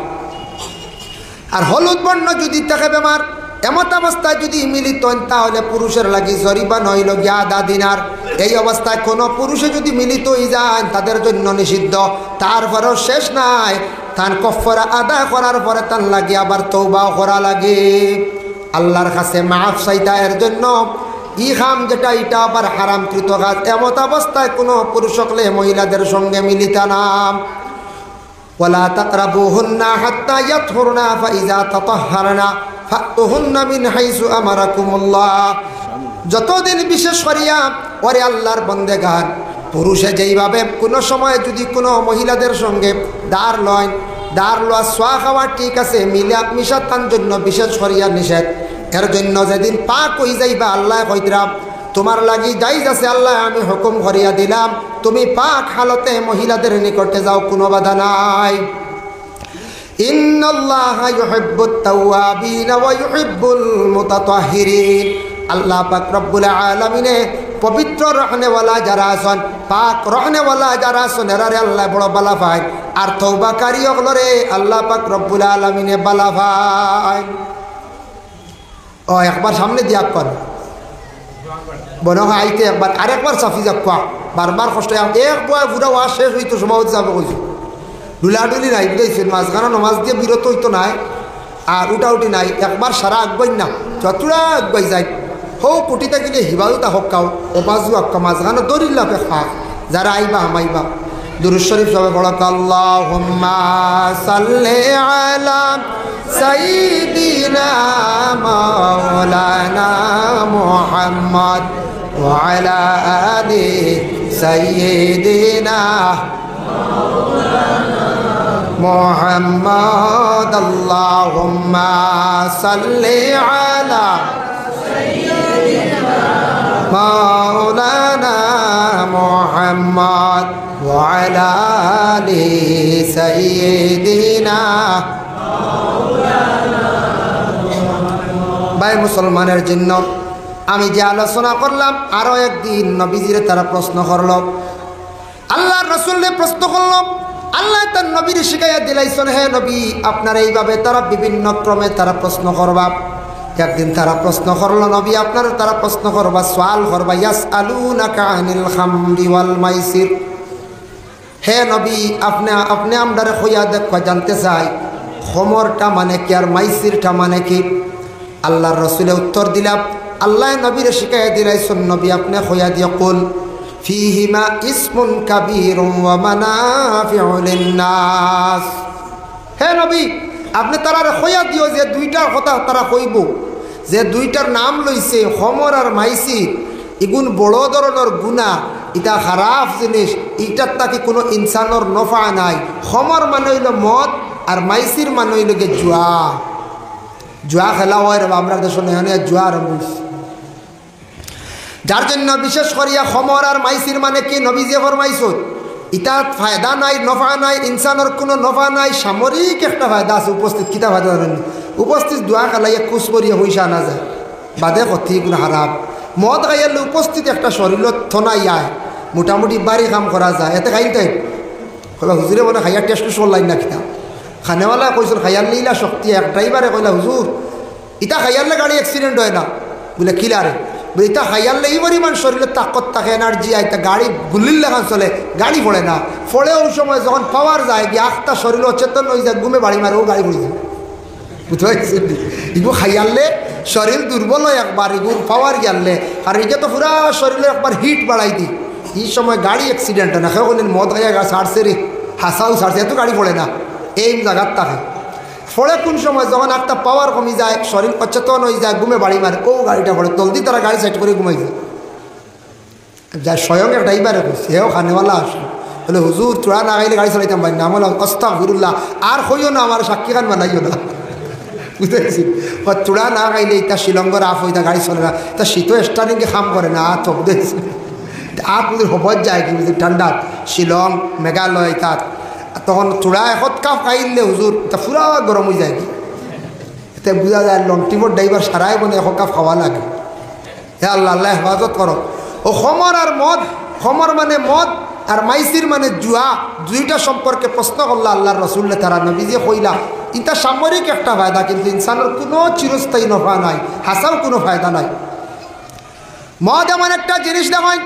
আর হলুদ বর্ণ যদি থাকে বেমার এমত অবস্থায় যদি মিলিত হন তাহলে পুরুষের লাগি জরিবা নইল গিয়া 10 দিনার। এই অবস্থায় কোনো পুরুষে যদি মিলিত হয়ে যান তাদের জন্য নিষিদ্ধ। তারপরেও শেষ নাই, তার কফারা আদায় করার পরে তার লাগে আবার তওবাও করা লাগে, আল্লাহর কাছে মাফ চাইতা। এর জন্য ই খাম যেটা এটা আবার হারামকৃত কাজ। এমত অবস্থায় কোনো পুরুষ হলে মহিলাদের সঙ্গে মিলিত নাম। ওয়ালা তাকরাবুহুন্না হাত্তা ইয়াতহুরনা ফাইযা তাতাহহারনা ফাতুহুন্না মিন হাইসু আমারাকুমুল্লাহ। যতদিন বিশেষ করিয়া ওরে আল্লাহর বন্দেগান পুরুষে যেইভাবে কোনো সময় যদি কোনো মহিলাদের সঙ্গে দাঁড় লওয়া সোয়া খাওয়া ঠিক আছে, মিশা তার জন্য বিশেষ করিয়া নিষেধ। এর জন্য যেদিন পাক হই যাইবা আল্লাহ কইতরাম তোমার লাগি যাইজ আছে, আল্লাহ আমি হুকুম করিয়া দিলাম তুমি পাক হালতে মহিলাদের নিকটে যাও, কোনো বাধা নাই। ইন্নাল্লাহা ইউহিব্বুত তাওয়াবিন ওয়া ইউহিব্বুল মুতাতাহহিরিন। আল্লাহ পাক রব্বুল আলামিনে পবিত্র রহনেওয়ালা যারা আছেন, পাক রহনেওয়ালা যারা আছেন এরারে আল্লাহ বড় বালা পায়। আর তওবাকারী হলরে আল্লাহ পাক রব্বুল আলামিনে বালা পায়। ও একবার সামনে দিয়া কর বনো আইতে একবার আরেকবার সাফি যাক কোয়া বারবার কষ্ট এক বয় পুরা ওয়া শেষ হইতো সময় যাবে কইছো। ডুলাডুলি নাই বুঝাইছেন, মাঝখানে নমাজ দিয়ে বিরত হইতো নাই আর উঠাউটি নাই, একবার সারা আগবাই না যতটা আগবাই যায় হো কোটি থাকিলে হিবাউতা হকাও ওবাজু আক্কা মাঝখানে দরিল্লাপে খাক। যারা আইবা হামাইবা দুরূদ শরীফ সবে পড়ো আল্লাহুম্মা সাল্লি আলা সাইয়্যিদিনা মাওলানা মুহাম্মদ ওয়া আলা আলি সাইয়্যিদিনা মুহাম্মদ। আল্লাহুম্মা সাল্লি আলা মাওলানা মুহাম্মদ ওয়া আলা আলি সাইয়্যিদিনা। ভাই মুসলমানের জন্য আমি যে আলোচনা করলাম, আরো একদিন নবীজিরে তারা প্রশ্ন করল, আল্লাহর রাসূলকে প্রশ্ন করল। আল্লাহ তার নবীর শিখাইয়া দিলাইছেন, হে নবী আপনার এইভাবে তারা বিভিন্ন ক্রমে তারা প্রশ্ন করবা। একদিন তারা প্রশ্ন করল, নবী আপনার তারা প্রশ্ন করবা, সওয়াল করবা, ইয়াসআলুনাকা আনিল খামরি ওয়াল মাইসির। হে নবী আপনি আমরারে কইয়া দেখবা জানতে চাই খমরটা মানে কি আর মাইসিরটা মানে কি। আল্লাহর রাসূলে উত্তর দিলাম, আল্লাহ নবীর শিখাইয়া দিলাইছেন, নবী আপনি কইয়া দিয়ে কুল ফিহিমা ইসমুন কাবীরুন ওয়া মানাফিউ লিন-নাস। হে নবী আপনি তারারে কইয়া দিও যে দুইটার কথা তারা কইব, যে দুইটার নাম লইছে খমর আর মাইসির, এগুন বড় ধরনের গুনাহ, এটা খারাপ জিনিস, এটার তাকে কোনো ইনসানোর নফা নাই। খমর মানে হইল মদ আর মাইসির মানে হইল গে জুয়া। জুয়া খেলা হয় রে আমরা দেশ জুয়া আরম্ভ হইছে। যার জন্য বিশেষ করিয়া খমর আর মাইসির মানে কি নবী যে ফরমাইছো ইটা ফায়দা নাই, নফা নাই, ইনসানোর কোনো নফা নাই, সামরিক একটা ফায়দা আছে উপস্থিত। কিতা ফায়দা জানেন? উপস্থিত দোয়া খালাইয়া খুশ করিয়া হইসা না যায় বাদে কথি কোনো হারাপ। মদ খাইয়ালে উপস্থিত একটা শরীরত থনাই আয়, মোটামুটি বাড়ি কাম করা যায়। এতে খাইন তাই কইবা হুজুরে বলে খাইয়া টেস্ট চললাই না কিতা। খানেওয়ালা কইছিল খাইয়ার লিলা শক্তি, এক ড্রাইভারে কইলা হুজুর ইটা খাইয়ারলে গাড়ি অ্যাক্সিডেন্ট হয় না। বলে কিলারে? বলে ইটা খাইয়ারলে এই পরিমাণ শরীরে তাকত থাকে, এনার্জি আইতা গাড়ি গুলির লেখান চলে, গাড়ি পড়ে না। ফলে ওই সময় যখন পাওয়ার যায় গিয়ে আখটা শরীর অচেতন হয়ে যায়, ঘুমে বাড়ি মারে ও গাড়ি পড়ে যায়। বুঝতে পারছি? এগুলো খাইয়ারলে শরীর দুর্বল হয় একবার, এগুলো পাওয়ার গিয়ারলে। আর এটা তো পুরা শরীরে একবার হিট বাড়াই দিই, এই সময় গাড়ি অ্যাক্সিডেন্ট হয় না। খেয়ে বললেন মদ খাইয়া গা ছাড়ছে রে, হাসাও ছাড়ছে, এত গাড়ি পড়ে না এই জায়গার থাকে। ফলে কোন সময় যখন একটা পাওয়ার কমি যায়, শরীর অচেতন হয়ে যায়, ঘুমে বাড়ি মারে, ও গাড়িটা পড়ে, জলদি তারা গাড়ি সাইড করে ঘুমাই যায়। যা স্বয়ং একটা ড্রাইভারে করছে, হেও খানেওয়ালা আসে বলে হুজুর তোরা না গাইলে গাড়ি চালাইতাম পারি না। আমার আস্তাগফিরুল্লাহ, আর হইও না, আমার সাক্ষী খান বানাইও না। বুঝতে পারছি? তোরা না গাইলে এটা শিলঙ্গর আফ হইতা গাড়ি চলে না, তা শীত স্টারিংকে খাম করে না। আর তো বুঝেছি আর বুঝি হবত যায় কি বুঝি ঠান্ডা শিলং মেঘালয় তাত তখন চূড়া এত কাপ খাইলে হুজুর তা পুরা গরম হয়ে যায় কি। এতে বোঝা যায় লং ট্রিপর ড্রাইভার সারাই বলে এক কাপ খাওয়া লাগে। হে আল্লাহ আল্লাহ হেফাজত করো। ও খমর আর মদ, খমর মানে মদ আর মাইসির মানে জুয়া, দুইটা সম্পর্কে প্রশ্ন করলা আল্লাহর রসুল্লে তারা নবীজি কইলা এটা সামরিক একটা ফায়দা, কিন্তু ইনসানের কোনো চিরস্থায়ী নফা নাই, হাসাও কোনো ফায়দা নাই। মদ এমন একটা জিনিস দেখায়,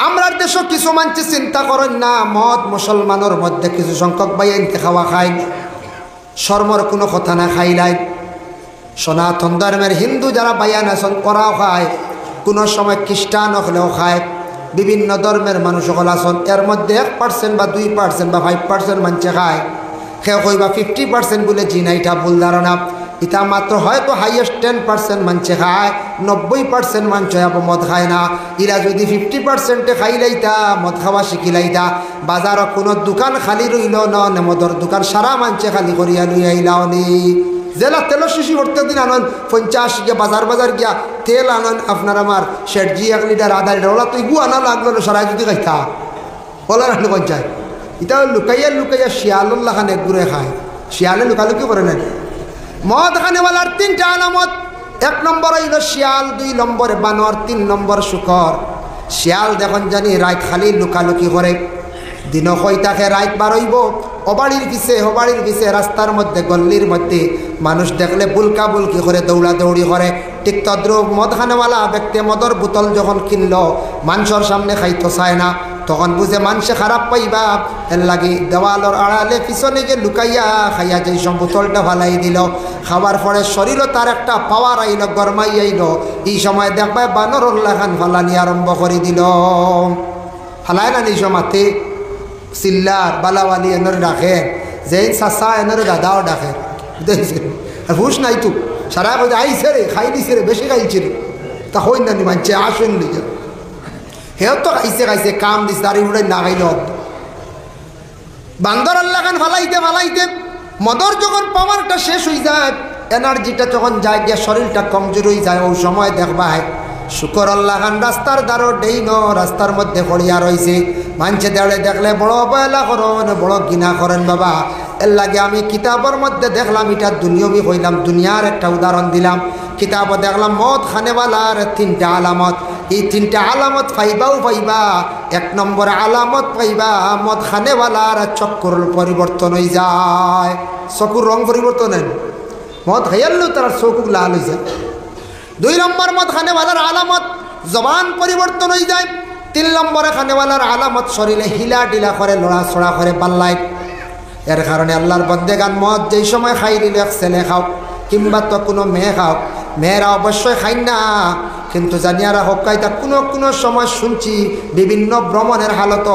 আমরার দেশও কিছু মানুষ চিন্তা করেন না, মদ মুসলমানের মধ্যে কিছু সংখ্যক ভাই এনতে খাওয়া খায়, শর্মর কোনো কথা না খাইলাই। সনাতন ধর্মের হিন্দু যারা বায়ান আছেন ওরাও খায়, কোনো সময় খ্রিস্টান হলেও খায়, বিভিন্ন ধর্মের মানুষ সকল আছেন, এর মধ্যে 1% বা 2% বা 5% মানুষে খায়। কেউ কইবা 50% বলে জি না, এটা ভুল ধারণা। এটা মাত্র হয়তো হাইয়েস্ট 10% মানুষে খায়, 90% মানুষ মদ খায় না। এরা যদি 50% খাইলাইতা, মদ খাওয়া শিখিলাইতা, বাজারও কোনো দোকান খালি রইল না, মদর দোকান সারা মানুষে খালি করিয়া লই আইলাও নি। জেলা তেলের শিশি করতে দিন আনন 50 গিয়া বাজার গিয়া তেল আনন আপনার আমার শেঠজি 1 লিটার আধা লিটার, ওলা তো ইগু আনা লাগলো না সারাই যদি খাইতা ওলা রাখলে পঞ্চায়েত। এটা লুকাইয়া শিয়ালুল্লাহ খান একগুড়ে খায়, শিয়ালে লুকালুকি করে নেন। মদ খানেওয়ালার 3টা আলামত, 1 নম্বর হইল শিয়াল, 2 নম্বর বানর, 3 নম্বর শুকর। শিয়াল দেখুন জানি রাত খালি লুকালুকি করে, দিন কই তাকে রাত বারইব অবাড়ির পিছে রাস্তার মধ্যে গল্লির মধ্যে মানুষ দেখলে বুলকা বুলকি করে দৌড়াদৌড়ি করে। ঠিক তদ্রুপ মদ খানেওয়ালা ব্যক্তি মদর বোতল যখন কিনল মানুষের সামনে খাইতে চায় না, তখন বুঝে মানুষে খারাপ পাইবা, এর লাগি দেওয়ালর আড়ালে পিছনে গিয়ে লুকাইয়া খাইয়া যে সব বোতলটা ফালাই দিল। খাবার পরে শরীরও তার একটা পাওয়ার আইল, গরমাই আইল। এই সময় দেখবাই বানরুল্লাহ খান ফালানি আরম্ভ করে দিল। ফালায় না নিজ মাতে চিল্লার বালাওয়ালি এনরে ডাকে, যে চাচা এনরে দাদাও ডাকে, দেখছেন আর হুশ নাই তো সারা কথা আইসে রে, খাই দিছে রে, বেশি খাইছে রে, তা হই না নি মানছে আসেন নিজে হেও তো খাইছে কাম দিছে, দাঁড়ি উড়াই না খাইল। বান্দর আল্লাহ খান ফালাইতে মদর যখন পাওয়ারটা শেষ হয়ে যায়, এনার্জিটা যখন যায় গিয়া শরীরটা কমজোর হয়ে যায়, ওই সময় দেখবাই শুকর আল্লাহ খান রাস্তার দ্বারো ডেইন রাস্তার মধ্যে পড়িয়া রয়েছে। মানছে দেড়ে দেখলে বড় অবহেলা করেন, বড় ঘৃণা করেন। বাবা এর লাগে আমি কিতাবের মধ্যে দেখলাম, এটা দুনিয়াবি হইলাম, দুনিয়ার একটা উদাহরণ দিলাম। কিতাবও দেখলাম মদ খানেওয়ালার 3টা আলামত। এই 3টা আলামত পাইবা। 1 নম্বর আলামত পাইবা, মদ খানেওয়ালার চক্ষুর পরিবর্তন হয়ে যায়, চকুর রং পরিবর্তন হয়, মদ খাইয়ালেও তার চকুক লাল হয়ে যায়। 2 নম্বর মদ খানেওয়ালার আলামত জবান পরিবর্তন হয়ে যায়। 3 নম্বরে খানেওয়ালার আলামত শরীরে হিলা ডিলা করে, লড়াছড়া করে, পাল্লায়। এর কারণে আল্লাহর বন্দেগান মদ যেই সময় খাই নিলে এক ছেলে খাও কিংবা তো কোনো মেয়ে খাও, মেয়েরা অবশ্যই খাই না, কিন্তু জানিয়ারা হকাইতা কোনো সময় শুনছি বিভিন্ন ভ্রমণের হালত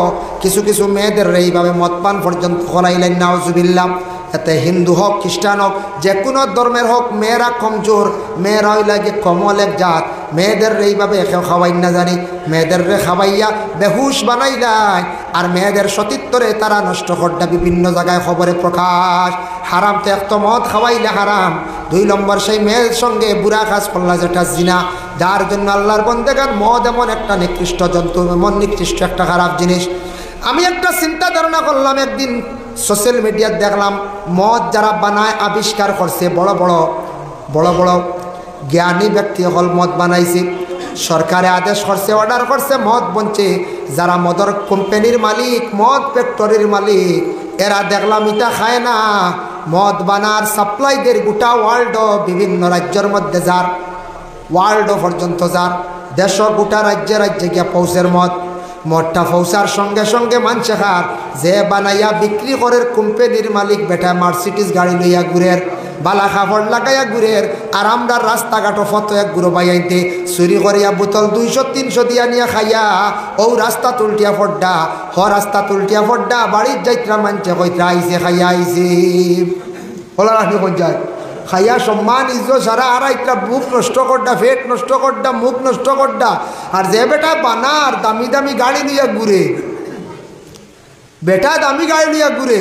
কিছু মেয়েদের এইভাবে মদ পান পর্যন্ত করাইলেন, নাউজুবিল্লাহ। এতে হিন্দু হোক খ্রিস্টান হোক যে কোনো ধর্মের হোক, মেয়েরা কমজোর, মেয়েরা ওই লাগে কমল এক জাত, মেয়েদের এইভাবে কেউ খাওয়াই না জানি, মেয়েদের রে খাওয়াইয়া বেহুশ বানাইলাই, আর মেয়েদের সতীত্বরে তারা নষ্ট করটা বিভিন্ন জায়গায় খবরে প্রকাশ। হারাম তো এক তো মদ খাওয়াইলে হারাম, 2 নম্বর সেই মেয়ের সঙ্গে বুড়া কাজ করলা যেটা জিনা, যার জন্য আল্লাহর বন্দেগান মদ এমন একটা নিকৃষ্ট জন্তু, এমন নিকৃষ্ট একটা খারাপ জিনিস। আমি একটা চিন্তা ধারণা করলাম, একদিন সোশ্যাল মিডিয়ায় দেখলাম মদ যারা বানায় আবিষ্কার করছে, বড় বড় জ্ঞানী ব্যক্তি হল মদ বানাইছে, সরকারে আদেশ করছে, অর্ডার করছে মদ বনছে। যারা মদর কোম্পানির মালিক, মদ ফ্যাক্টরির মালিক, এরা দেখলাম এটা খায় না, মদ বানার সাপ্লাই দের গোটা ওয়ার্ল্ড, বিভিন্ন রাজ্যের মধ্যে যার ওয়ার্ল্ড পর্যন্ত যার দেশ গোটা রাজ্যে গিয়া পৌঁছের মদটা পৌঁছার সঙ্গে মানুষে খার, যে বানাইয়া বিক্রি করের কোম্পানির মালিক বেটা মার্সিডিজ গাড়ি লইয়া ঘুরের, বালা কাপড় লাগাইয়া ঘুরের, আর আমরা রাস্তাঘাটও ফটো এক গুঁড়ো বাইয়াইতে চুরি করিয়া বোতল 200-300 দিয়া নিয়ে খাইয়া ও রাস্তা তুলটিয়া ফড্ডা বাড়ির যাইত্রা মানছে কইত্রা আইসে খাইয়া আইসি ওলা রাখি কোন যায় খাইয়া সম্মান ইজ্জত সারা আড়াইটা মুখ নষ্ট করডা, পেট নষ্ট করডা, মুখ নষ্ট করডা। আর যে বেটা বানার দামি গাড়ি নিয়ে ঘুরে, বেটা দামি গাড়ি নিয়ে ঘুরে,